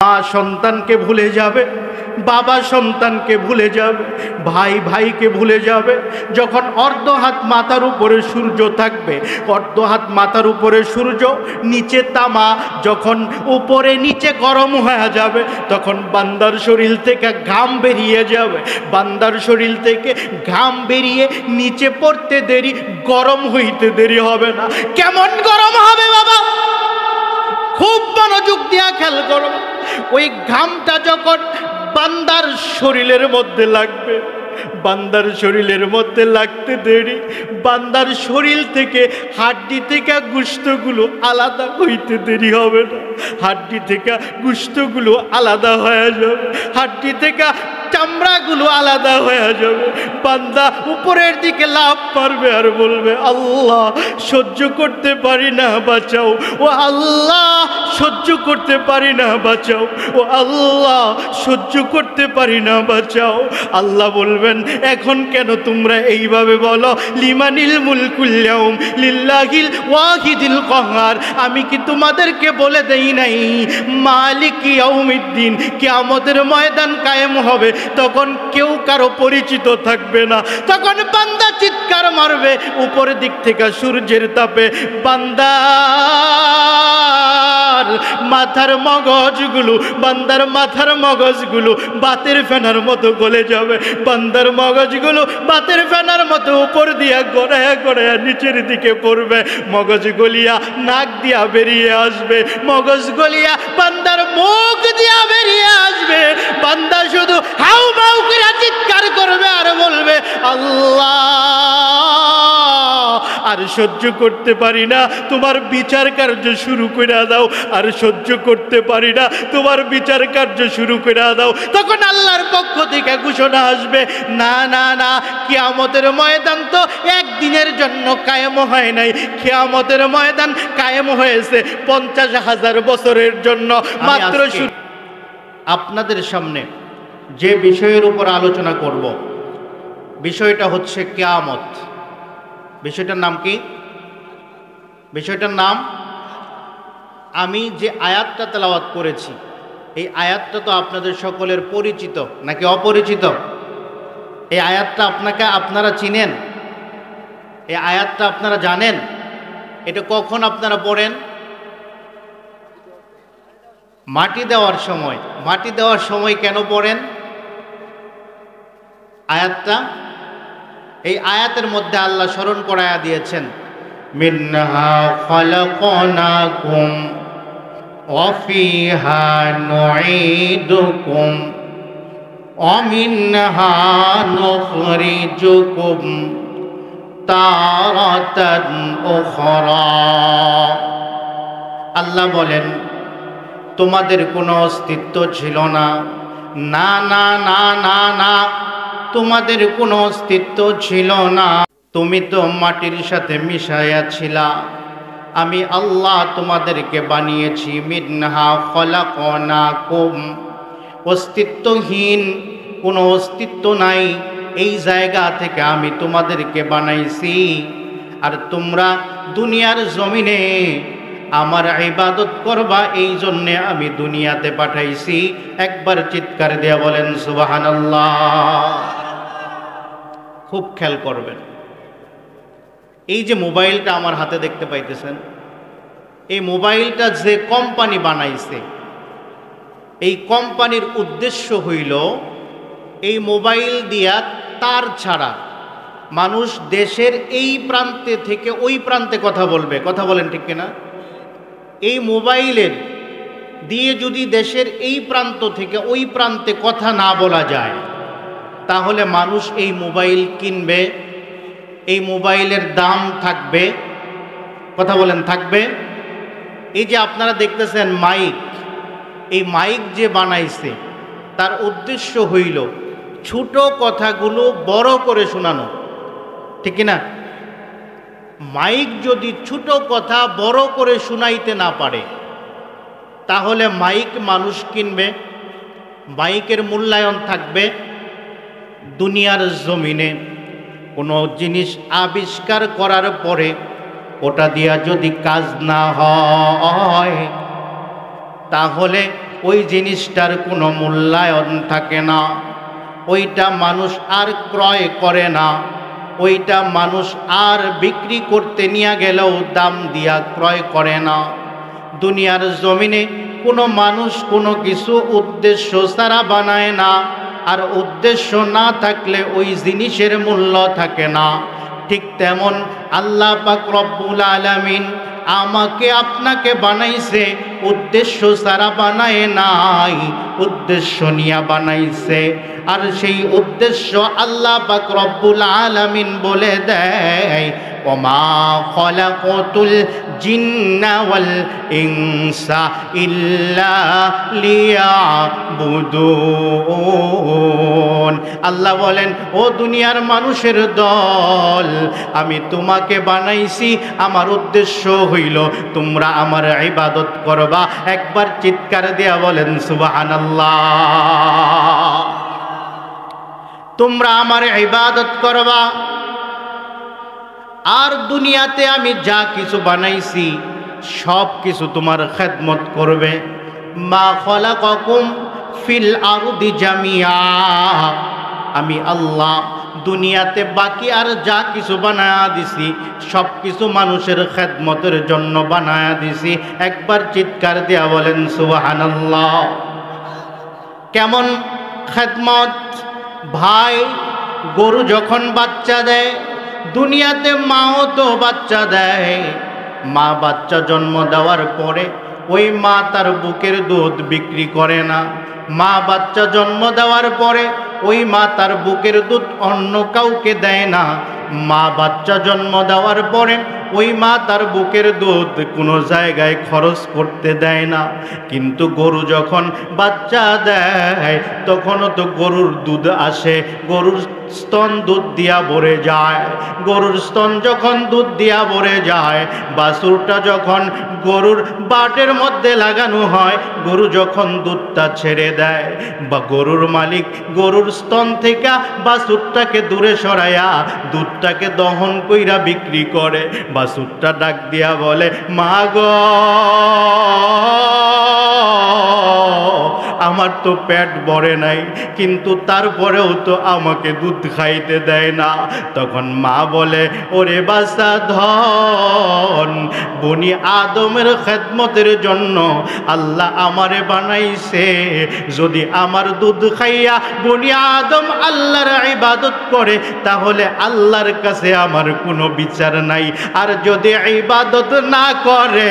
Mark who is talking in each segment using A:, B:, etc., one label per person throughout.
A: মা সন্তানকে ভুলে যাবে, বাবা সন্তানকে ভুলে যাবে, ভাই ভাইকে ভুলে যাবে। যখন অর্ধ হাত মাথার উপরে সূর্য থাকবে, অর্ধ হাত মাথার উপরে সূর্য, নিচে তামা, যখন উপরে নিচে গরম হয়ে যাবে, তখন বান্দার শরীর থেকে ঘাম বেরিয়ে যাবে। বান্দার শরীর থেকে ঘাম বেরিয়ে নিচে পড়তে দেরি, গরম হইতে দেরি হবে না। কেমন গরম হবে বাবা, খুব মনোযোগ দিয়া খেয়াল করো। ওই ঘামটা যখন বান্দার শরীরের মধ্যে লাগবে, বান্দার শরীরের মধ্যে লাগতে দেরি, বান্দার শরীর থেকে হাড্ডি থেকে গোশতগুলো আলাদা হইতে দেরি হবে না। হাড্ডি থেকে গোশতগুলো আলাদা হয়ে যাবে, হাড্ডি থেকে চামড়াগুলো আলাদা হয়ে যাবে। বান্দা উপরের দিকে লাফ মারবে আর বলবে, আল্লাহ সহ্য করতে পারি না, বাঁচাও। ও আল্লাহ সহ্য করতে পারি না, বাঁচাও। ও আল্লাহ সহ্য করতে পারি না, বাঁচাও। আল্লাহ বলবেন, এখন কেন তোমরা এইভাবে বলো? লিমানিল মুলকুল ইয়াউম লিল্লাহিল ওয়াহিদিল কাহ্হার। আমি কি তোমাদেরকে বলে দেই নাই মালিক ইয়াউমিদ্দিন, কিয়ামতের ময়দান কায়েম হবে, তখন কেউ কারো পরিচিত থাকবে না। তখন বান্দা চিৎকার মারবে, উপরের দিক থেকে সূর্যের তাপে বান্দার মাথার মগজগুলো, বান্দার মাথার মগজগুলো বাতের ফেনার মতো গলে যাবে। বান্দার মগজগুলো বাতের ফেনার মতো উপর দিয়া গড়ায়া গড়ায়া নিচের দিকে পড়বে। মগজ গলিয়া নাক দিয়া বেরিয়ে আসবে, মগজ গলিয়া বান্দার মুখ দিয়া বেরিয়ে আসবে। বান্দা শুধু হাউ মাউ করে চিৎকার করবে আর বলবে, আল্লাহ আর সহ্য করতে পারি না, তোমার বিচার কার্য শুরু করে দাও। আর সহ্য করতে পারি না, তোমার বিচার কার্য শুরু করে দাও। তখন আল্লাহর পক্ষ থেকে ঘোষণা আসবে, না না না, কিয়ামতের ময়দান তো একদিনের জন্য কায়েম হয় নাই, কিয়ামতের ময়দান কায়েম হয়েছে 50,000 বছরের জন্য। মাত্র আপনাদের সামনে যে বিষয়ের উপর আলোচনা করব, বিষয়টা হচ্ছে কিয়ামত। বিষয়টার নাম কি? বিষয়টার নাম, আমি যে আয়াতটা তেলাওয়াত করেছি, এই আয়াতটা তো আপনাদের সকলের পরিচিত নাকি অপরিচিত? এই আয়াতটা আপনারা চিনেন? এই আয়াতটা আপনারা জানেন? এটা কখন আপনারা পড়েন? মাটি দেওয়ার সময়। মাটি দেওয়ার সময় কেন পড়েন আয়াতটা? এই আয়াতের মধ্যে আল্লাহ স্মরণ করায়া দিয়েছেন, মিনহা খালাকনাকুম ওয়া ফিহা নুঈদুকুম ওয়া মিনহা নুখরিজুকুম তারাতান উখরা। আল্লাহ বলেন, তোমাদের কোনো অস্তিত্ব ছিল না। না না না না না, তোমাদের কোনো অস্তিত্ব ছিল না। তুমি তো মাটির সাথে মিশাইয়া ছিলা। আমি আল্লাহ তোমাদেরকে বানিয়েছি। মিনহা খালাকনাকুম, অস্তিত্বহীন, কোনো অস্তিত্ব নাই, এই জায়গা থেকে আমি তোমাদেরকে বানাইছি। আর তোমরা দুনিয়ার জমিনে আমার ইবাদত করবা, এই জন্যে আমি দুনিয়াতে পাঠাইছি। একবার চিৎকার দিয়ে বলেন সুবহানাল্লাহ। খুব খেয়াল করবেন, এই যে মোবাইলটা আমার হাতে দেখতে পাইতেছেন, এই মোবাইলটা যে কোম্পানি বানাইছে, এই কোম্পানির উদ্দেশ্য হইল এই মোবাইল দিয়া তার ছাড়া মানুষ দেশের এই প্রান্তে থেকে ওই প্রান্তে কথা বলবে। কথা বলেন ঠিক কিনা? এই মোবাইলের দিয়ে যদি দেশের এই প্রান্ত থেকে ওই প্রান্তে কথা না বলা যায়, তাহলে মানুষ এই মোবাইল কিনবে, এই মোবাইলের দাম থাকবে। কথা বলেন, থাকবে। এই যে আপনারা দেখতেছেন মাইক, এই মাইক যে বানাইছে তার উদ্দেশ্য হইল ছোট কথাগুলো বড় করে শোনানো, ঠিক কিনা? মাইক যদি ছোট কথা বড় করে শুনাইতে না পারে, তাহলে মাইক মানুষ কিনবে, মাইকের মূল্যায়ন থাকবে। দুনিয়ার জমিনে কোনো জিনিস আবিষ্কার করার পরে ওটা দিয়া যদি কাজ না হয়, তাহলে ওই জিনিসটার কোনো মূল্যায়ন থাকে না, ওইটা মানুষ আর ক্রয় করে না, ওইটা মানুষ আর বিক্রি করতে নিয়ে গেলেও দাম দিয়া ক্রয় করে না। দুনিয়ার জমিনে কোনো মানুষ কোনো কিছু উদ্দেশ্য ছাড়া বানায় না, আর উদ্দেশ্য না থাকলে ওই জিনিসের মূল্য থাকে না। ঠিক তেমন আল্লাহ পাক রব্বুল আলামিন আমাকে আপনাকে বানাইছে, উদ্দেশ্য ছাড়া বানায় নাই, উদ্দেশ্য নিয়ে বানাইছে। আর সেই উদ্দেশ্য আল্লাহ পাক রব্বুল আলামিন বলে দেয়, ওমা খলাকতুল জিন্না ওয়াল ইনসা ইল্লা লিয়াবুদুন। আল্লাহ বলেন, ও দুনিয়ার মানুষের দল, আমি তোমাকে বানাইছি, আমার উদ্দেশ্য হইল তোমরা আমার ইবাদত করবা। একবার চিৎকার দেয়া বলেন সুবহানাল্লাহ। তোমরা আমার ইবাদত করবা, আর দুনিয়াতে আমি যা কিছু বানাইছি সব কিছু তোমার খেদমত করবে। মা খলাকাকুম ফিল আরদি জামিয়া, আমি আল্লাহ দুনিয়াতে বাকি আর যা কিছু বানায়া দিছি সব কিছু মানুষের খেদমতের জন্য বানায়া দিছি। একবার চিৎকার দেয়া বলেন সুবহানাল্লাহ। কেমন খেদমত? ভাই, গরু যখন বাচ্চা দেয়, দুনিয়াতে মাও তো বাচ্চা দেয়। মা বাচ্চা জন্ম দেওয়ার পরে ওই মা তার বুকের দুধ বিক্রি করে না। মা বাচ্চা জন্ম দেওয়ার পরে ওই মা তার বুকের দুধ অন্য কাউকে দেয় না। মা বাচ্চা জন্ম দেওয়ার পরে ওই মা তার বুকের দুধ কোনো জায়গায় খরচ করতে দেয় না। কিন্তু গরু যখন বাচ্চা দেয় তখনও তো গরুর দুধ আসে, গরুর স্তন দুধ দিয়া ভরে যায়। গরুর স্তন যখন দুধ দিয়া ভরে যায়, বাছুরটা যখন গরুর বাটের মধ্যে লাগানো হয়, গরু যখন দুধটা ছেড়ে দেয়, বা গরুর মালিক গরুর স্তন থেকে বাছুরটাকে দূরে সরাইয়া দুধটাকে দহন কইরা বিক্রি করে। বাছুরটা ডাক দিয়া বলে, মা গো, আমার তো পেট ভরে নাই, কিন্তু তারপরেও তো আমাকে দুধ খাইতে দেয় না। তখন মা বলে, ওরে বাচ্চা ধন, বনি আদমের খেদমতের জন্য আল্লাহ আমারে বানাইছে। যদি আমার দুধ খাইয়া বনি আদম আল্লাহর ইবাদত করে, তাহলে আল্লাহর কাছে আমার কোনো বিচার নাই। আর যদি ইবাদত না করে,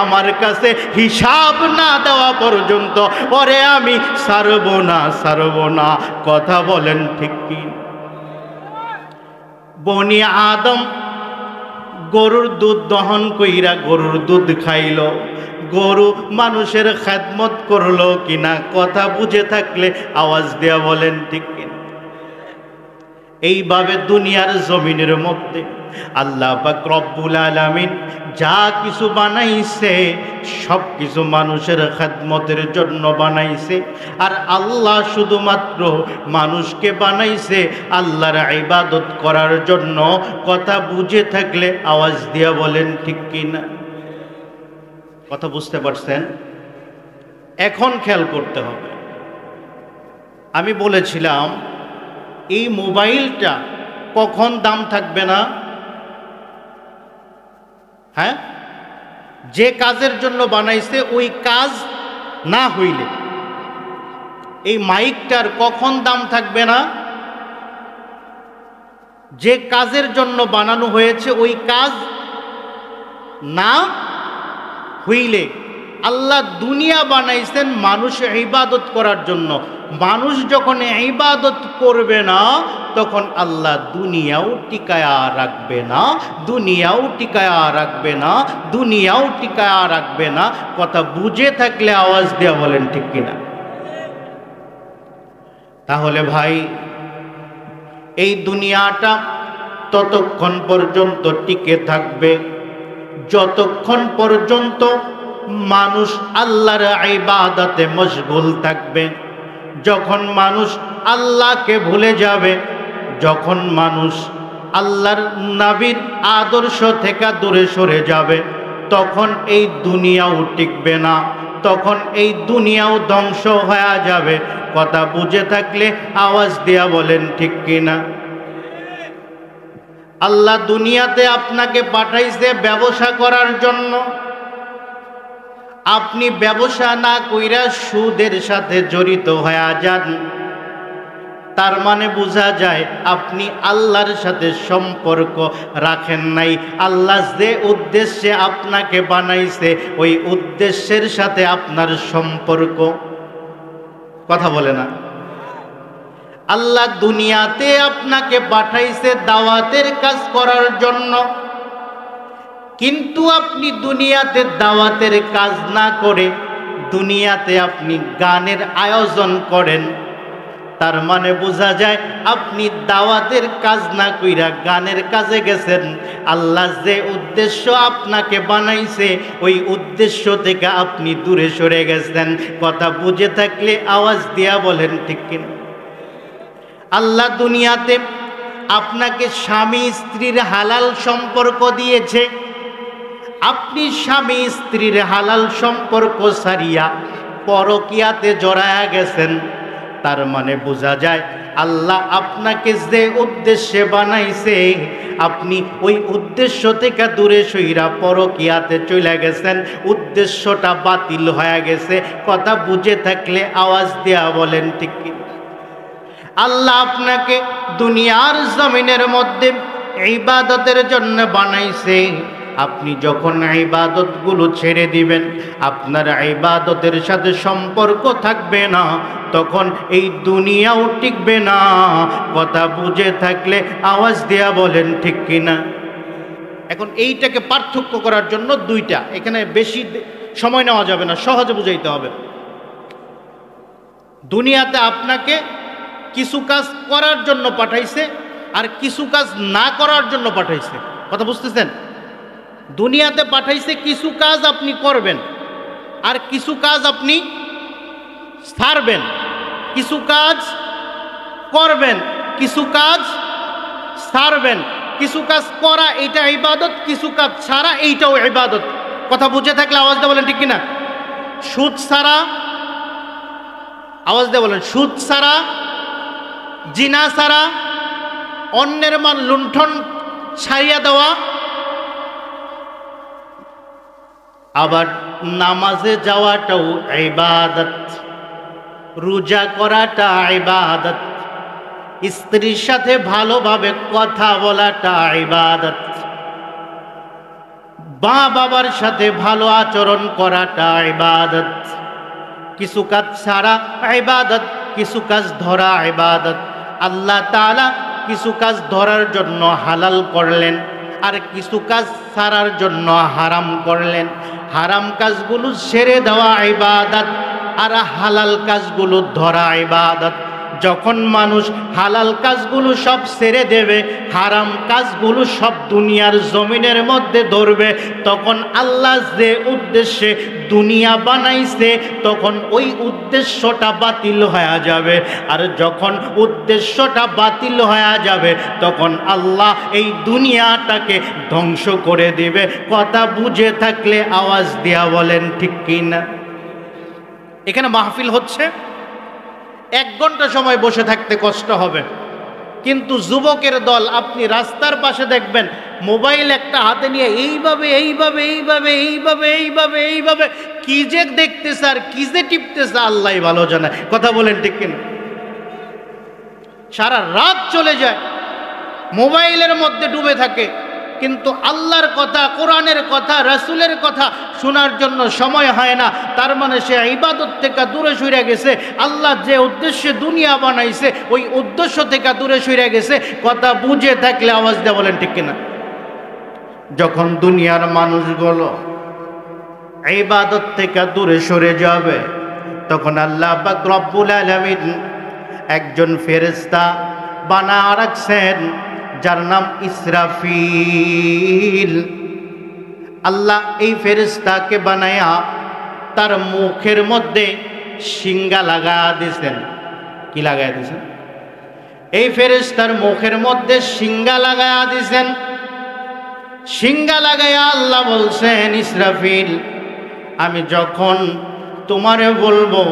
A: আমার কাছে হিসাব না দেওয়া পর্যন্ত ওরে আমি ছাড়ব না, ছাড়ব না। কথা বলেন ঠিক কি? বনি আদম গরুর দুধ দহন কইরা গরুর দুধ খাইল, গরু মানুষের খেদমত করলো কিনা? কথা বুঝে থাকলে আওয়াজ দেয়া বলেন ঠিক কিনা? এইভাবে দুনিয়ার জমিনের মধ্যে আল্লাহ পাক রব্বুল আলামিন যা কিছু বানাইছে সব কিছু মানুষের খেদমতের জন্য বানাইছে। আর আল্লাহ শুধুমাত্র মানুষকে বানাইছে আল্লাহর ইবাদত করার জন্য। কথা বুঝে থাকলে আওয়াজ দিয়া বলেন ঠিক কিনা? কথা বুঝতে পারছেন? এখন খেয়াল করতে হবে। আমি বলেছিলাম এই মোবাইলটা কখন দাম থাকবে না? হ্যাঁ, যে কাজের জন্য বানাইছে ওই কাজ না হইলে এই মাইকটার কখন দাম থাকবে না? যে কাজের জন্য বানানো হয়েছে ওই কাজ না হইলে। আল্লাহ দুনিয়া বানাইছেন মানুষ ইবাদত করার জন্য। মানুষ যখন ইবাদত করবে না, তখন আল্লাহ দুনিয়াও টিকায়া রাখবে না, দুনিয়াও টিকায়া রাখবে না, দুনিয়াও টিকায়া রাখবে না। কথা বুঝে থাকলে আওয়াজ দেয়া বলেন ঠিক কিনা? তাহলে ভাই, এই দুনিয়াটা ততক্ষণ পর্যন্ত টিকে থাকবে যতক্ষণ পর্যন্ত মানুষ আল্লাহর ইবাদতে মশগুল থাকবে। যখন মানুষ আল্লাহকে ভুলে যাবে, যখন মানুষ আল্লাহর নবীর আদর্শ থেকে দূরে সরে যাবে, তখন এই দুনিয়াও টিকবে না। তখন এই দুনিয়াও ধ্বংস হয়ে যাবে। কথা বুঝে থাকলে আওয়াজ দিয়া বলেন ঠিক কিনা? আল্লাহ দুনিয়াতে আপনাকে পাঠাইছে ব্যবসা করার জন্য। আপনি ব্যবসা না কইরা সুদের সাথে জড়িত হয়ে যান, তার মানে বোঝা যায় আপনি আল্লাহর সাথে সম্পর্ক রাখেন নাই। আল্লাহ যে উদ্দেশ্যে আপনাকে বানাইছে ওই উদ্দেশ্যের সাথে আপনার সম্পর্ক। কথা বলে না? আল্লাহ দুনিয়াতে আপনাকে পাঠাইছে দাওয়াতের কাজ করার জন্য, কিন্তু আপনি দুনিয়াতে দাওয়াতের কাজ না করে দুনিয়াতে আপনি গানের আয়োজন করেন, তার মানে বোঝা যায় আপনি দাওয়াতের কাজ না কইরা গানের কাজে গেছেন। আল্লাহ যে উদ্দেশ্য আপনাকে বানাইছে ওই উদ্দেশ্য থেকে আপনি দূরে সরে গেছেন। কথা বুঝে থাকলে আওয়াজ দিয়া বলেন ঠিক কিনা? আল্লাহ দুনিয়াতে আপনাকে স্বামী স্ত্রীর হালাল সম্পর্ক দিয়েছে, আপনি স্বামী স্ত্রীর হালাল সম্পর্ক ছাড়িয়া পরকিয়াতে জড়ায়া গেছেন। তার মানে বোঝা যায় আল্লাহ আপনাকে যে উদ্দেশ্যে বানাইছে আপনি ওই উদ্দেশ্য থেকে দূরে সইরা পরকিয়াতে চলে গেছেন, উদ্দেশ্যটা বাতিল হয়ে গেছে। কথা বুঝে থাকলে আওয়াজ দেয়া বলেন ঠিক কি? আল্লাহ আপনাকে দুনিয়ার জমিনের মধ্যে ইবাদতের জন্য বানাইছে। আপনি যখন ইবাদতগুলো ছেড়ে দিবেন, আপনার ইবাদতের সাথে সম্পর্ক থাকবে না, তখন এই দুনিয়াও টিকবে না। কথা বুঝে থাকলে আওয়াজ দেয়া বলেন ঠিক কিনা? এখন এইটাকে পার্থক্য করার জন্য দুইটা, এখানে বেশি সময় নেওয়া যাবে না, সহজে বুঝাইতে হবে। দুনিয়াতে আপনাকে কিছু কাজ করার জন্য পাঠাইছে আর কিছু কাজ না করার জন্য পাঠাইছে। কথা বুঝতেছেন? দুনিয়াতে পাঠাইছে কিছু কাজ আপনি করবেন আর কিছু কাজ আপনি ছাড়বেন, কিছু কাজ করবেন, কিছু কাজ ছাড়বেন। কিছু কাজ করা এইটা ইবাদত, কিছু কাজ ছাড়া এইটাও ইবাদত। কথা বুঝে থাকলে আওয়াজ দিয়ে বলেন ঠিক কিনা? সুদ ছাড়া, আওয়াজ দিয়ে বলেন, সুদ ছাড়া, জিনা ছাড়া, অন্যের মান লুণ্ঠন ছাড়িয়া দেওয়া, আবার নামাজে যাওয়াটাও ইবাদত, রোজা করাটা ইবাদত, স্ত্রীর সাথে ভালোভাবে কথা বলাটা ইবাদত, মা বাবার সাথে ভালো আচরণ করাটা ইবাদত। কিছু কাজ ছাড়া ইবাদত, কিছু কাজ ধরা ইবাদত। আল্লাহ তাআলা কিছু কাজ ধরার জন্য হালাল করলেন আর কিছু কাজ ছাড়ার জন্য হারাম করলেন। হারাম কাজগুলো ছেড়ে দেওয়া ইবাদত আর হালাল কাজগুলো ধরা ইবাদত। যখন মানুষ হালাল কাজগুলো সব ছেড়ে দেবে, হারাম কাজগুলো সব দুনিয়ার জমিনের মধ্যে ধরবে, তখন আল্লাহ যে উদ্দেশ্যে দুনিয়া বানাইছে তখন ওই উদ্দেশ্যটা বাতিল হয়ে যাবে। আর যখন উদ্দেশ্যটা বাতিল হয়ে যাবে তখন আল্লাহ এই দুনিয়াটাকে ধ্বংস করে দিবে। কথা বুঝে থাকলে আওয়াজ দিয়া বলেন ঠিক কিনা? এখানে মাহফিল হচ্ছে, 1 ঘন্টা সময় বসে থাকতে কষ্ট হবে, কিন্তু যুবকের দল আপনি রাস্তার পাশে দেখবেন মোবাইল একটা হাতে নিয়ে এইভাবে এইভাবে এইভাবে এইভাবে এইভাবে এইভাবে কি যে দেখতেছে আর কি যে টিপতেছে আল্লাহই ভালো জানে। কথা বলেন ঠিক কিনা? সারা রাত চলে যায় মোবাইলের মধ্যে ডুবে থাকে, কিন্তু আল্লাহর কথা, কোরআনের কথা, রাসূলের কথা শোনার জন্য সময় হয় না। তার মানে সে ইবাদত থেকে দূরে সরে গেছে। আল্লাহ যে উদ্দেশ্যে দুনিয়া বানাইছে ওই উদ্দেশ্য থেকে দূরে সরে গেছে। কথা বুঝে থাকলে আওয়াজ দিয়ে বলেন ঠিক কিনা? যখন দুনিয়ার মানুষগুলো ইবাদত থেকে দূরে সরে যাবে তখন আল্লাহ পাক রব্বুল আলামিন একজন ফেরেশতা বানায়া রাখছেন যার নাম ইসরাফিল। আল্লাহ এই ফেরেশতাকে বানায়া তার মুখের মধ্যে শিঙ্গা লাগায়া দিয়েছেন। কি লাগায়া দিয়েছেন? এই ফেরেশতার মুখের মধ্যে শিঙ্গা লাগায়া দিয়েছেন। শিঙ্গা লাগায়া আল্লাহ বলছেন, ইসরাফিল, আমি যখন তোমারে বলবো,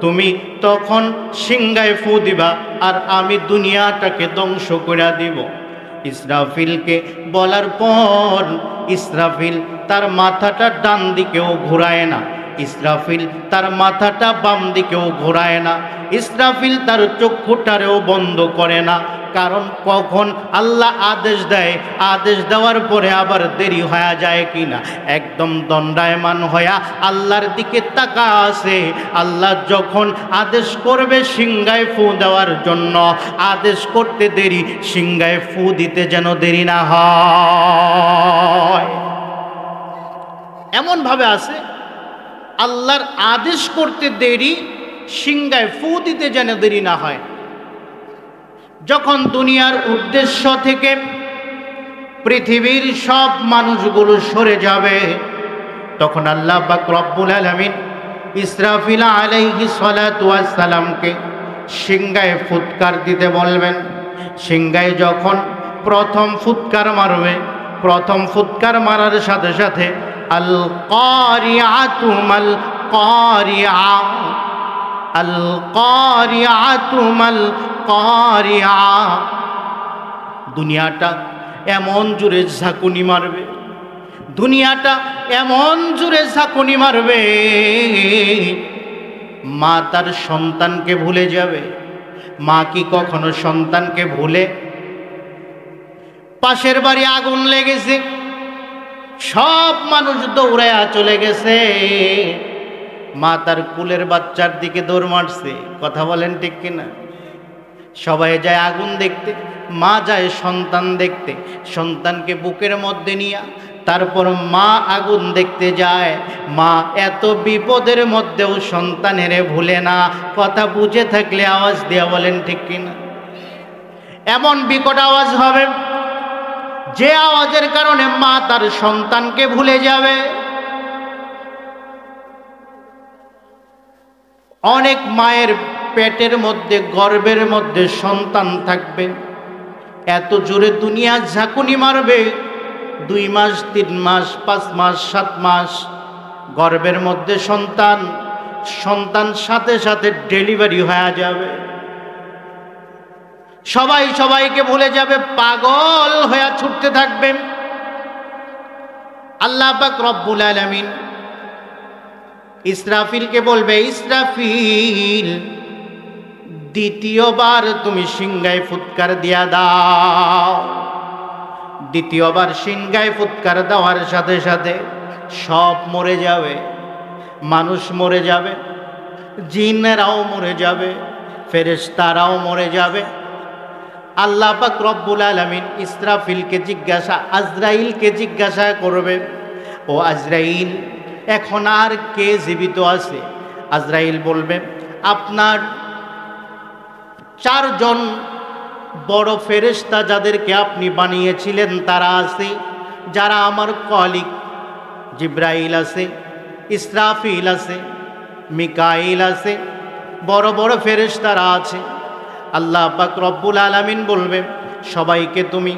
A: তুমি তখন সিংহায় ফু দিবা আর আমি দুনিয়াটাকে ধ্বংস করে দিব। ইসরাফিলকে বলার পর ইসরাফিল তার মাথাটা ডান দিকেও ঘোরায় না, ইসরাফিল তার মাথাটা বাম দিকেও ঘোরায় না, ইসরাফিল তার চক্ষুটারেও বন্ধ করে না। কারণ কখন আল্লাহ আদেশ দেয়, আদেশ দেওয়ার পরে আবার দেরি হয়ে যায় কিনা, একদম দণ্ডায়মান হয়া আল্লাহর দিকে তাকা আছে। আল্লাহ যখন আদেশ করবে সিংহায় ফু দেওয়ার জন্য, আদেশ করতে দেরি, সিংহায় ফু দিতে যেন দেরি না হয়। এমনভাবে আছে আল্লাহর আদেশ করতে দেরি, সিংহায় ফু দিতে যেন দেরি না হয়। যখন দুনিয়ার উদ্দেশ্য থেকে পৃথিবীর সব মানুষগুলো সরে যাবে, তখন আল্লাহ পাক রব্বুল আলামিন ইসরাফিল আলাইহিস সালাতু ওয়াস সালামকে সিংহায় ফুৎকার দিতে বলবেন। সিংহায় যখন প্রথম ফুৎকার মারবে, প্রথম ফুৎকার মারার সাথে সাথে আল কারিআতু মাল কারিআ, আল কারিআতু মাল কারিআ, দুনিয়াটা এমন জোরে ঝাঁকুনি মারবে, দুনিয়াটা এমন জোরে ঝাঁকুনি মারবে, মা তার সন্তানকে ভুলে যাবে। মা কি কখনো সন্তানকে ভুলে? পাশের বাড়ি আগুন লেগেছে, সব মানুষ দৌড়ায়া চলে গেছে, মা তার কুলের বাচ্চার দিকে দৌড় মারছে। কথা বলেন ঠিক কিনা? সবাই যায় আগুন দেখতে, মা যায় সন্তান দেখতে, সন্তানকে বুকের মধ্যে নিয়ে তারপর মা আগুন দেখতে যায়। মা এত বিপদের মধ্যেও সন্তানের ভুলে না। কথা বুঝে থাকলে আওয়াজ দেয়া বলেন ঠিক কিনা? এমন বিকট আওয়াজ হবে যে আওয়াজের কারণে মা তার সন্তানকে ভুলে যাবে। অনেক মায়ের পেটের মধ্যে, গর্ভের মধ্যে সন্তান থাকবে, এত জোরে দুনিয়া ঝাঁকুনি মারবে, 2 মাস 3 মাস 5 মাস 7 মাস গর্ভের মধ্যে সন্তান, সন্তান সাথে সাথে ডেলিভারি হয়ে যাবে। সবাই সবাইকে ভুলে যাবে, পাগল হয়ে ছুটতে থাকবে। আল্লাহ পাক রব্বুল আলামিন ইসরাফিলকে বলবে, ইসরাফিল দ্বিতীয়বার তুমি সিংহায় ফুৎকার দিয়া দাও। দ্বিতীয়বার সিংহায় ফুৎকার দেওয়ার সাথে সাথে সব মরে যাবে, মানুষ মরে যাবে, জিনেরাও মরে যাবে, ফেরেশতারাও মরে যাবে। আল্লাহ পাক রব্বুল আলামিন ইসরাফিলকে জিজ্ঞাসা, আজরাইলকে জিজ্ঞাসা করবে, ও আজরাইল এখন আর কে জীবিত আছে? আজরাইল বলবে, আপনার 4 জন বড় ফেরেশতা যাদেরকে আপনি বানিয়েছিলেন তারা আছে, যারা আমার কলিগ। জিব্রাইল আছে, ইসরাফিল আছে, মিকাইল আছে, বড় বড় ফেরেশতারা আছে। আল্লাহ পাক রব্বুল আলামিন বলবে, সবাইকে তুমি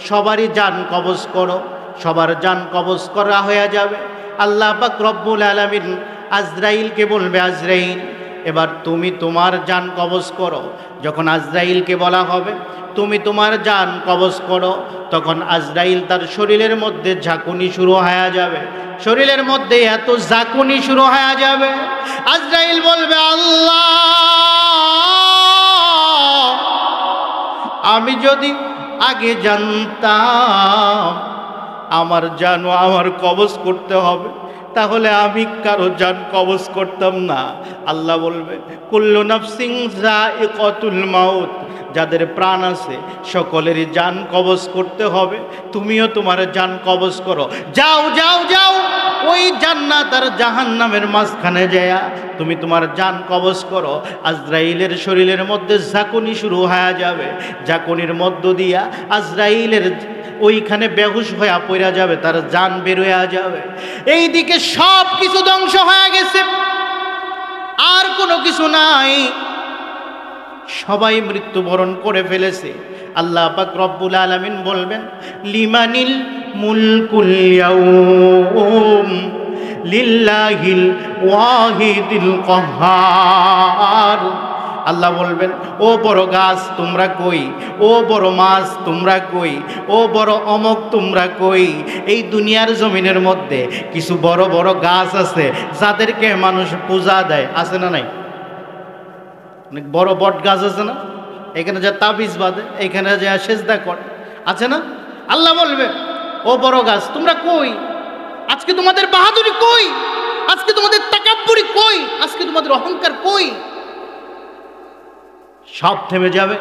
A: সবারই জান কবজ করো। সবার জান কবজ করা হয়ে যাবে। আল্লাহ পাক রব্বুল আলামিন আজরাইলকে বলবে, আজরাইল এবার তুমি তোমার জান কবজ করো। যখন আজরাইলকে বলা হবে তুমি তোমার জান কবজ করো, তখন আজরাইল তার শরীরের মধ্যে ঝাঁকুনি শুরু হয়ে যাবে, শরীরের মধ্যে এত ঝাঁকুনি শুরু হয়ে যাবে। আজরাইল বলবে, আল্লাহ আমি যদি আগে জানতাম আমার জানও আমার কবজ করতে হবে, তাহলে আমি কারো জান কবজ করতাম না। আল্লাহ বলবে, কুল্লু নাফসিন যায়িকাতুল মাউত, যাদের প্রাণ আছে সকলেরই জান কবজ করতে হবে, তুমিও তোমার জান কবজ করো। যাও যাও যাও, ওই জান্নাত আর জাহান্নামের মাঝখানে যায়া তুমি তোমার জান কবজ করো। আজরাইলের শরীরের মধ্যে ঝাঁকুনি শুরু হয়ে যাবে, ঝাঁকুনির মধ্য দিয়া আজরাইলের ওইখানে বেহুশ হয়ে পড়া যাবে, তার জান বের হয়ে যাবে। এইদিকে সব কিছু ধ্বংস হয়ে গেছে, আর কোনো কিছু নাই, সবাই মৃত্যুবরণ করে ফেলেছে। আল্লাহ পাক রব্বুল আলামিন বলবেন, লিমানিল মুলকুল ইয়াউম, লিল্লাহিল ওয়াহিদিল কাহ্হার। আল্লাহ বলবেন, ও বড় গাছ তোমরা কই, ও বড় মাছ তোমরা কই, ও বড় অমক তোমরা কই। এই দুনিয়ার জমিনের মধ্যে কিছু বড় বড় গাছ আছে যাদেরকে মানুষ পূজা দেয়, আছে না নাই? অনেক বড় বট গাছ আছে না, এখানে যা তাবিজ বাঁধে, এখানে যা সেজদা করে, আছে না? আল্লাহ বলবে, ও বড় গাছ তোমরা কই, আজকে তোমাদের বাহাদুরি কই, আজকে তোমাদের তাকাব্বুরি কই, আজকে তোমাদের অহংকার কই? সব থেমে যাবে,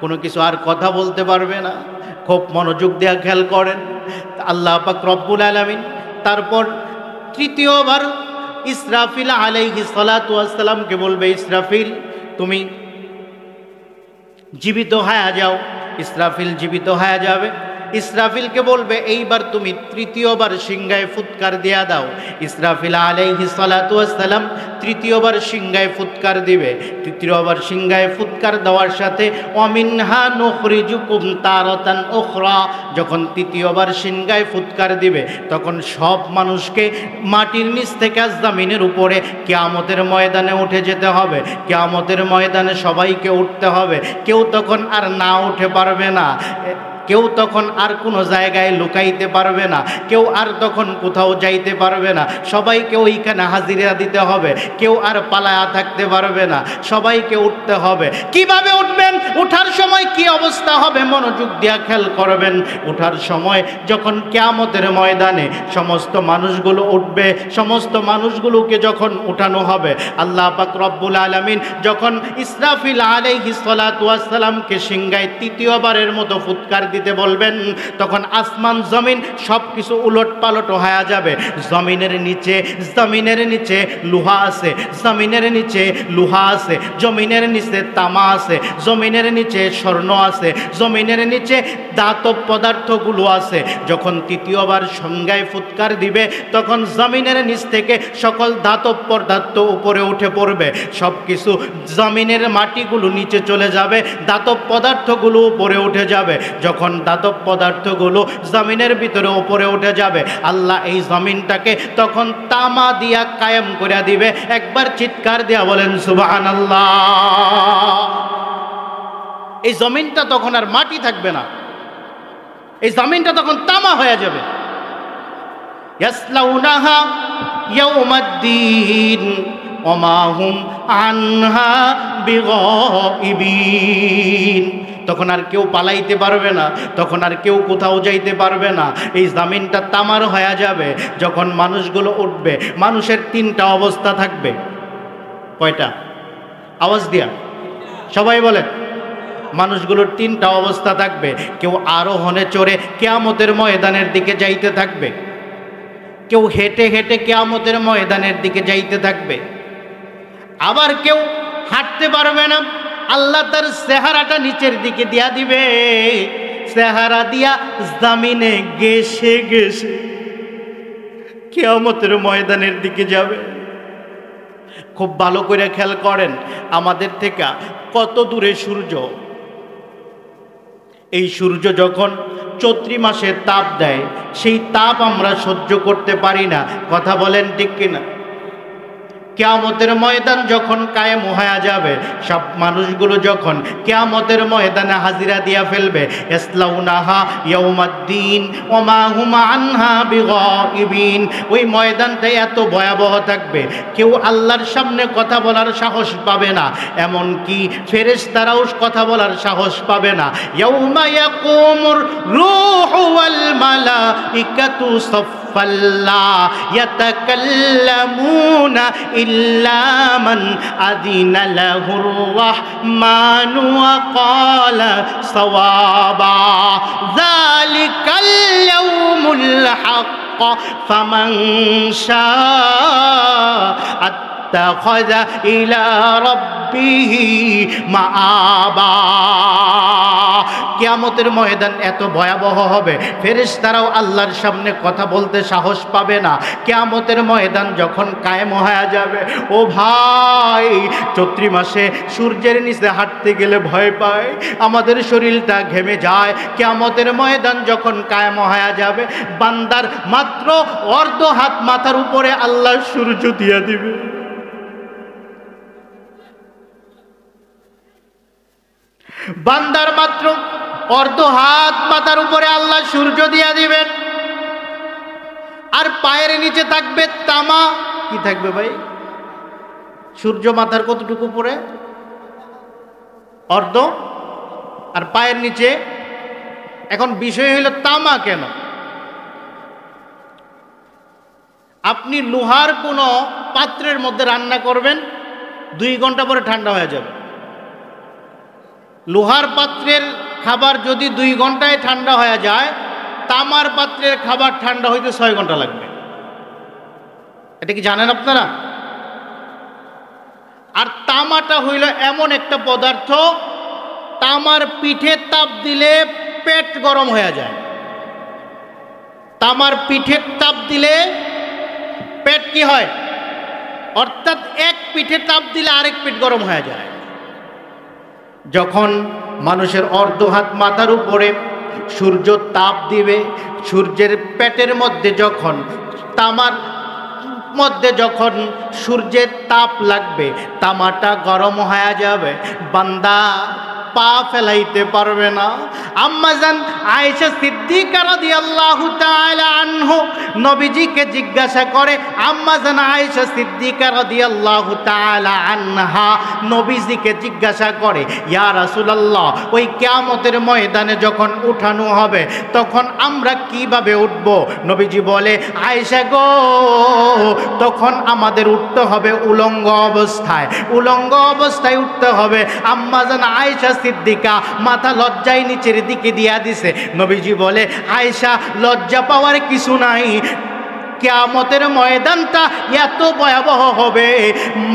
A: কোনো কিছু আর কথা বলতে পারবে না। খুব মনোযোগ দেয়া খেয়াল করেন, আল্লাহ পাক রব্বুল আলামিন তারপর তৃতীয়বার ইসরাফিল আলাইহিস সালাতু ওয়াস সালামকে বলবে, ইসরাফিল তুমি জীবিত হয়ে যাও। ইসরাফিল জীবিত হয়ে যাবে। ইসরাফিলকে বলবে, এইবার তুমি তৃতীয়বার সিংহায় ফুৎকার দিয়া দাও। ইসরাফিল আলাইহিস সালাতু ওয়াস সালাম তৃতীয়বার সিংহায় ফুৎকার দিবে। তৃতীয়বার সিংহায় ফুৎকার দেওয়ার সাথে অমিনহা নুখরিজুকুম তারাতান উখরা, যখন তৃতীয়বার সিংহায় ফুৎকার দিবে তখন সব মানুষকে মাটির নিচ থেকে জমিনের উপরে কিয়ামতের ময়দানে উঠে যেতে হবে। কিয়ামতের ময়দানে সবাইকে উঠতে হবে, কেউ তখন আর না উঠে পারবে না, কেউ তখন আর কোনো জায়গায় লুকাইতে পারবে না, কেউ আর তখন কোথাও যাইতে পারবে না, সবাইকে ওইখানে হাজিরা দিতে হবে, কেউ আর পালায়া থাকতে পারবে না, সবাইকে উঠতে হবে। কিভাবে উঠবেন? উঠার সময় কি অবস্থা হবে মনোযোগ দিয়া খেয়াল করবেন। উঠার সময় যখন কিয়ামতের ময়দানে সমস্ত মানুষগুলো উঠবে, সমস্ত মানুষগুলোকে যখন উঠানো হবে, আল্লাহ পাক রব্বুল আলামিন যখন ইসরাফিল আলাইহিস সালাতু ওয়াস সালামকে সিংহায় তৃতীয়বারের মতো ফুৎকার দিতে বলবেন, তখন আসমান জমিন সব কিছু উলট পালট হয়ে যাবে। জমিনের নিচে লোহা আছে, জমিনের নিচে লোহা আছে, জমিনের নিচে তামা আছে, জমিনের নিচে স্বর্ণ আছে, জমিনের নিচে ধাতব পদার্থগুলো আছে। যখন তৃতীয়বার সংজ্ঞায় ফুৎকার দিবে তখন জমিনের নিচ থেকে সকল ধাতব পদার্থ উপরে উঠে পড়বে, সব কিছু জমিনের মাটিগুলো নিচে চলে যাবে, ধাতব পদার্থগুলো উপরে উঠে যাবে। যখন ধাতব পদার্থগুলো জমিনের ভিতরে উপরে উঠে যাবে, আল্লাহ এই জমিনটাকে তখন তামা দিয়া কায়েম করে দিবে। একবার চিৎকার দিয়া বলেন সুবহানাল্লাহ। এই জমিনটা তখন আর মাটি থাকবে না, এই জমিনটা তখন তামা হয়ে যাবে। ইয়াসলাউনাহা ইয়াউমাদ্দিন ওমা হুম আনহা বিগাইবিন। তখন আর কেউ পালাইতে পারবে না, তখন আর কেউ কোথাও যাইতে পারবে না, এই জামিনটা তামার হয়ে যাবে। যখন মানুষগুলো উঠবে, মানুষের তিনটা অবস্থা থাকবে। কয়টা? আওয়াজ দিয়া সবাই বলেন। মানুষগুলোর তিনটা অবস্থা থাকবে। কেউ আরোহণে চড়ে কিয়ামতের ময়দানের দিকে যাইতে থাকবে, কেউ হেঁটে হেঁটে কিয়ামতের ময়দানের দিকে যাইতে থাকবে, আবার কেউ হাঁটতে পারবে না, আল্লাহ তার চেহারাটা নিচের দিকে দিয়া দিবে, চেহারা দিয়া জামিনে গেছে গেছে কিয়ামতের ময়দানের দিকে যাবে। খুব ভালো করে খেয়াল করেন, আমাদের থেকে কত দূরে সূর্য। এই সূর্য যখন চৈত্র মাসে তাপ দেয়, সেই তাপ আমরা সহ্য করতে পারি না, কথা বলেন ঠিক কিনা? কিয়ামতের ময়দান যখন কায়েম হয়ে যাবে, সব মানুষগুলো যখন কিয়ামতের ময়দানে হাজিরা দিয়া ফেলবে, ইয়াসলাউনাহা ইয়াউমাদ্দিন ওমা হুম আনহা বিগাইবিন। ওই ময়দানটা এত ভয়াবহ থাকবে, কেউ আল্লাহর সামনে কথা বলার সাহস পাবে না, এমনকি ফেরেশতারাও কথা বলার সাহস পাবে না। ইয়াউমা ইয়াকুমুর রূহু ওয়াল মালাইকাতু সাফফাল্লা ইয়াতাকাল্লামুনা ইল্লা মান আযিনা লাহুর রাহমানু ওয়া ক্বালা সাওয়াবা যালিকাল ইয়াউমুল হাক্ক ফামান শাআ ওয়াত্তাখাযা ইলা রাব্বিহি মাআবা। কিয়ামতের ময়দান এত ভয়াবহ হবে, ফেরেশতারাও আল্লাহর সামনে কথা বলতে সাহস পাবে না। কিয়ামতের ময়দান যখন কায়েম হয়ে যাবে, ও ভাই, চৈত্র মাসে সূর্যের নিচে হাঁটতে গেলে ভয় পায়, আমাদের শরীরটা ঘেমে যায়। কিয়ামতের ময়দান যখন কায়েম হয়ে যাবে, বান্দার মাত্র অর্ধ হাত মাথার উপরে আল্লাহ সূর্য দিয়ে দিবে। বান্দার মাত্র অর্ধ হাত মাথার উপরে আল্লাহ সূর্য দিয়া দিবেন। আর পায়ের নিচে থাকবে তামা। কি থাকবে ভাই? সূর্য মাথার কতটুকু উপরে? অর্ধ। আর পায়ের নিচে? এখন বিষয় হইল তামা কেন? আপনি লোহার কোনো পাত্রের মধ্যে রান্না করবেন, 2 ঘন্টা পরে ঠান্ডা হয়ে যাবে। লোহার পাত্রের খাবার যদি 2 ঘন্টায় ঠান্ডা হয়ে যায়, তামার পাত্রের খাবার ঠান্ডা হইতে 6 ঘন্টা লাগবে। এটা কি জানেন আপনারা? আর তামাটা হইল এমন একটা পদার্থ, তামার পিঠে তাপ দিলে পেট গরম হয়ে যায়। তামার পিঠে তাপ দিলে পেট কি হয়? অর্থাৎ এক পিঠে তাপ দিলে আরেক পিঠ গরম হয়ে যায়। যখন মানুষের অর্ধ হাত মাথার উপরে সূর্য তাপ দিবে, সূর্যের পেটের মধ্যে যখন তামার মধ্যে যখন সূর্যের তাপ লাগবে, তামাটা গরম হয়ে যাবে, বান্দা পা ফেলাইতে পারবে না। আম্মাজান আয়েশা সিদ্দিকা রাদিয়াল্লাহু তাআলা আনহু নবীজিকে জিজ্ঞাসা করে, আম্মাজান আয়েশা সিদ্দিকা রাদিয়াল্লাহু তাআলা আনহা নবীজিকে জিজ্ঞাসা করে, ইয়া রাসূলুল্লাহ, ওই কিয়ামতের ময়দানে যখন উঠানো হবে তখন আমরা কিভাবে উঠব? নবীজি বলে, আয়েশা গো, তখন আমাদের উঠতে হবে উলঙ্গ অবস্থায়, উলঙ্গ অবস্থায় উঠতে হবে। আম্মাজান আয়েশা সিদ্দিকা মাথা লজ্জায় নিচের দিকে দিয়া দিছে। নবীজি বলে, আয়েশা, লজ্জা পাওয়ার কিছু নাই, কিয়ামতের ময়দানটা এত ভয়াবহ হবে,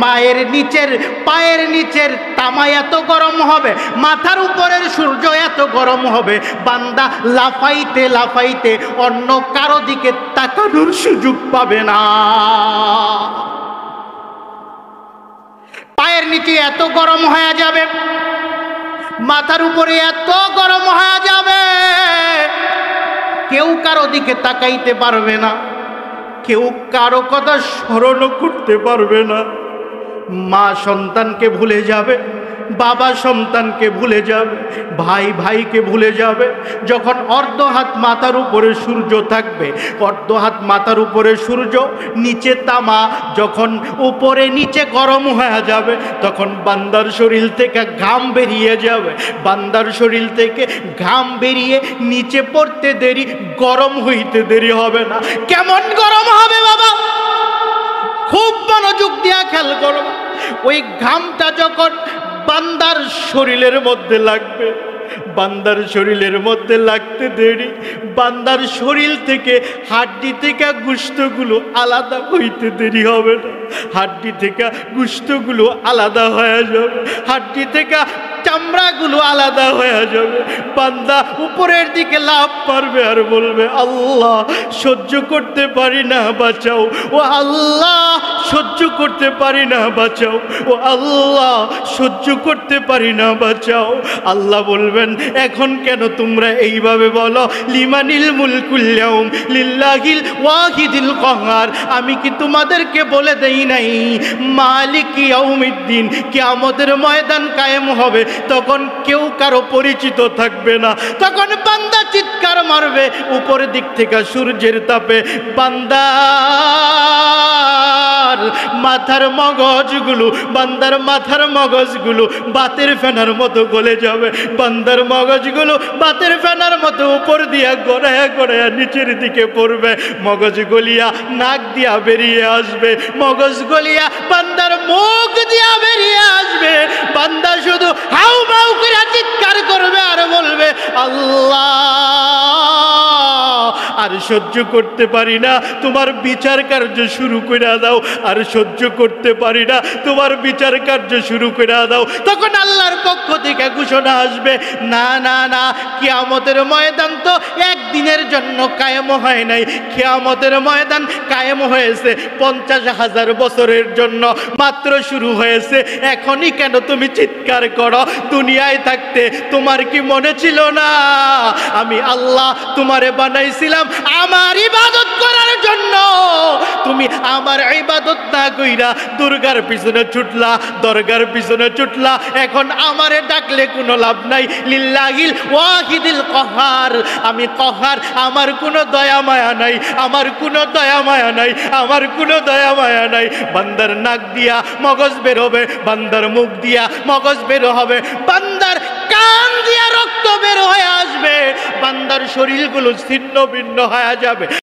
A: মায়ের নিচের পায়ের নিচের তামা এত গরম হবে, মাথার উপরের সূর্য এত গরম হবে, বান্দা লাফাইতে লাফাইতে অন্য কারো দিকে তাকানোর সুযোগ পাবে না। পায়ের নিচে এত গরম হয়ে যাবে, মাথার উপরে এত গরম হয়ে যাবে, কেউ কারো দিকে তাকাইতে পারবে না, কেউ কারো কথা স্মরণ করতে পারবে না। মা সন্তানকে ভুলে যাবে, বাবা সন্তানকে ভুলে যাবে, ভাই ভাইকে ভুলে যাবে। যখন অর্ধ হাত মাথার উপরে সূর্য থাকবে, অর্ধ হাত মাথার উপরে সূর্য, নিচে তামা, যখন উপরে নিচে গরম হয়ে যাবে, তখন বান্দার শরীর থেকে ঘাম বেরিয়ে যাবে। বান্দার শরীর থেকে ঘাম বেরিয়ে নিচে পড়তে দেরি, গরম হইতে দেরি হবে না। কেমন গরম হবে বাবা? খুব মনোযোগ দিয়া খেয়াল করো। ওই ঘামটা যখন বান্দার শরীরের মধ্যে লাগবে, বান্দার শরীরের মধ্যে লাগতে দেরি, বান্দার শরীর থেকে হাড্ডি থেকে গোশতগুলো আলাদা হইতে দেরি হবে না। হাড্ডি থেকে গোশতগুলো আলাদা হয়ে যাবে, হাড্ডি থেকে চামড়াগুলো আলাদা হয়ে যাবে। বান্দা উপরের দিকে লাফ মারবে আর বলবে, আল্লাহ সহ্য করতে পারি না, বাঁচাও। ও আল্লাহ সহ্য করতে পারি না, বাঁচাও। ও আল্লাহ সহ্য করতে পারি না, বাঁচাও। আল্লাহ বলবেন, এখন কেন তোমরা এইভাবে বলো? লিমানিল মুলকুল ইয়াউম লিল্লাহিল ওয়াহিদিল কাহ্হার। আমি কি তোমাদেরকে বলে দেই নাই মালিক ইয়াউমিদ্দিন? কিয়ামতের ময়দান কায়েম হবে, তখন কেউ কারো পরিচিত থাকবে না। তখন বান্দা চিৎকার মারবে, উপরের দিক থেকে সূর্যের তাপে বান্দার মাথার মগজগুলো, বান্দার মাথার মগজগুলো বাতের ফেনার মতো গলে যাবে। বান্দার মগজগুলো বাতের ফেনার মতো উপর দিয়া গড়ায়া গড়ায়া নিচের দিকে পড়বে। মগজ গলিয়া নাক দিয়া বেরিয়ে আসবে, মগজ গলিয়া বান্দার মুখ দিয়া বেরিয়ে আসবে। বান্দা শুধু হাউ মাউ করে চিৎকার করবে আর বলবে, আল্লাহ। আর সহ্য করতে পারি না, তোমার বিচার কার্য শুরু করে দাও। আর সহ্য করতে পারি না, তোমার বিচার কার্য শুরু করে দাও। তখন আল্লাহর পক্ষ থেকে ঘোষণা আসবে, না না না, কিয়ামতের ময়দান তো একদিনের জন্য কায়েম হয় নাই, কিয়ামতের ময়দান কায়েম হয়েছে 50,000 বছরের জন্য, মাত্র শুরু হয়েছে। এখনই কেন তুমি চিৎকার করো? দুনিয়ায় থাকতে তোমার কি মনে ছিল না আমি আল্লাহ তোমারে বানাইছিলাম আমার ইবাদত করার জন্য? তুমি আমার ইবাদত না কইরা দুর্গার পিছনে ছুটলা, দরগার পিছনে ছুটলা। এখন আমারে ডাকলে কোনো লাভ নাই। লিল্লাহিল ওয়াহিদিল কহার, আমি কহার, আমার কোনো দয়া মায়া নাই, আমার কোনো দয়া মায়া নাই, আমার কোনো দয়া মায়া নাই। বান্দার নাক দিয়া মগজ বের হবে, বান্দার মুখ দিয়া মগজ বের হবে, বান্দার কান দিয়া রক্ত বের হয়ে আসবে, বান্দার শরীরগুলো ছিন্ন ভিন্ন হয়ে যাবে।